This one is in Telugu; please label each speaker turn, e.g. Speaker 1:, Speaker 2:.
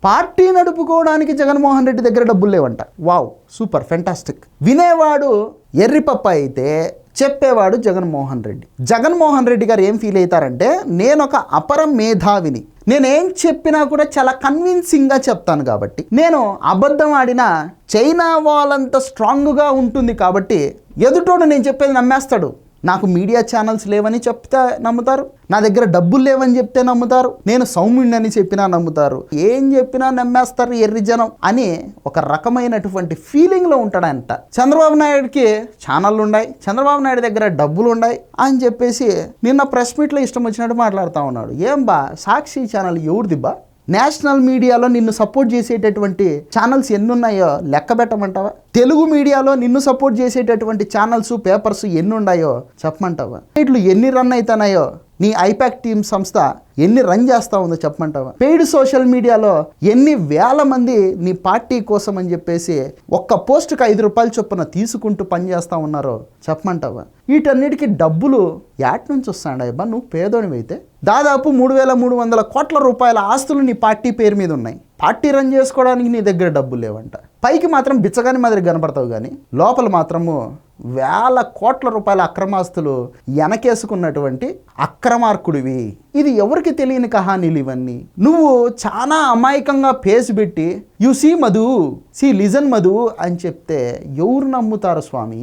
Speaker 1: పార్టీ నడుపుకోవడానికి జగన్మోహన్ రెడ్డి దగ్గర డబ్బులు లేవంట. Wow, super, fantastic. వినేవాడు ఎర్రిపప్ప అయితే చెప్పేవాడు జగన్మోహన్ రెడ్డి. జగన్మోహన్ రెడ్డి గారు ఏం ఫీల్ అవుతారంటే, నేను ఒక అపర మేధావిని, నేనేం చెప్పినా కూడా చాలా కన్విన్సింగ్గా చెప్తాను కాబట్టి, నేను అబద్ధం ఆడినా చైనా వాళ్ళంత స్ట్రాంగ్గా ఉంటుంది కాబట్టి ఎదుటోడు నేను చెప్పేది నమ్మేస్తాడు. నాకు మీడియా ఛానల్స్ లేవని చెప్తే నమ్ముతారు, నా దగ్గర డబ్బులు లేవని చెప్తే నమ్ముతారు, నేను సౌమ్యుడిని చెప్పినా నమ్ముతారు, ఏం చెప్పినా నమ్మేస్తారు ఎర్రి జనం అని ఒక రకమైనటువంటి ఫీలింగ్లో ఉంటాడంట. చంద్రబాబు నాయుడికి ఛానళ్ళు ఉన్నాయి, చంద్రబాబు నాయుడు దగ్గర డబ్బులు ఉన్నాయి అని చెప్పేసి నిన్న ప్రెస్ మీట్లో ఇష్టం వచ్చినట్టు మాట్లాడుతూ ఉన్నాడు. ఏం బా, సాక్షి ఛానల్ ఎవరిది బా? నేషనల్ మీడియాలో నిన్ను సపోర్ట్ చేసేటటువంటి ఛానల్స్ ఎన్ని ఉన్నాయో లెక్క పెట్టమంటావా? తెలుగు మీడియాలో నిన్ను సపోర్ట్ చేసేటటువంటి ఛానల్స్, పేపర్స్ ఎన్ని ఉన్నాయో చెప్పమంటావా? ఇట్లు ఎన్ని రన్ అవుతున్నాయో నీ ఐపాక్ టీమ్ సంస్థ ఎన్ని రన్ చేస్తూ ఉందో చెప్పమంటావా? పెయిడ్ సోషల్ మీడియాలో ఎన్ని వేల మంది నీ పార్టీ కోసం అని చెప్పేసి ఒక్క పోస్టుకి 5 రూపాయల చొప్పున తీసుకుంటూ పనిచేస్తూ ఉన్నారో చెప్పమంటావా? వీటన్నిటికీ డబ్బులు యాట్ నుంచి వస్తాడయ్యబ్బా? నువ్వు పేదోనివైతే దాదాపు 3,300 కోట్ల రూపాయల ఆస్తులు నీ పార్టీ పేరు మీద ఉన్నాయి. పార్టీ రన్ చేసుకోవడానికి నీ దగ్గర డబ్బులు లేవంట. పైకి మాత్రం బిచ్చగాని మాదిరి కనపడతావు, కానీ లోపల మాత్రము వేల కోట్ల రూపాయల అక్రమాస్తులు వెనకేసుకున్నటువంటి అక్రమార్కుడివి. ఇది ఎవరికి తెలియని కహానీలు ఇవన్నీ. నువ్వు చాలా అమాయకంగా పేసి పెట్టి you see Madhu, see listen Madhu అని చెప్తే ఎవరు నమ్ముతారు స్వామి?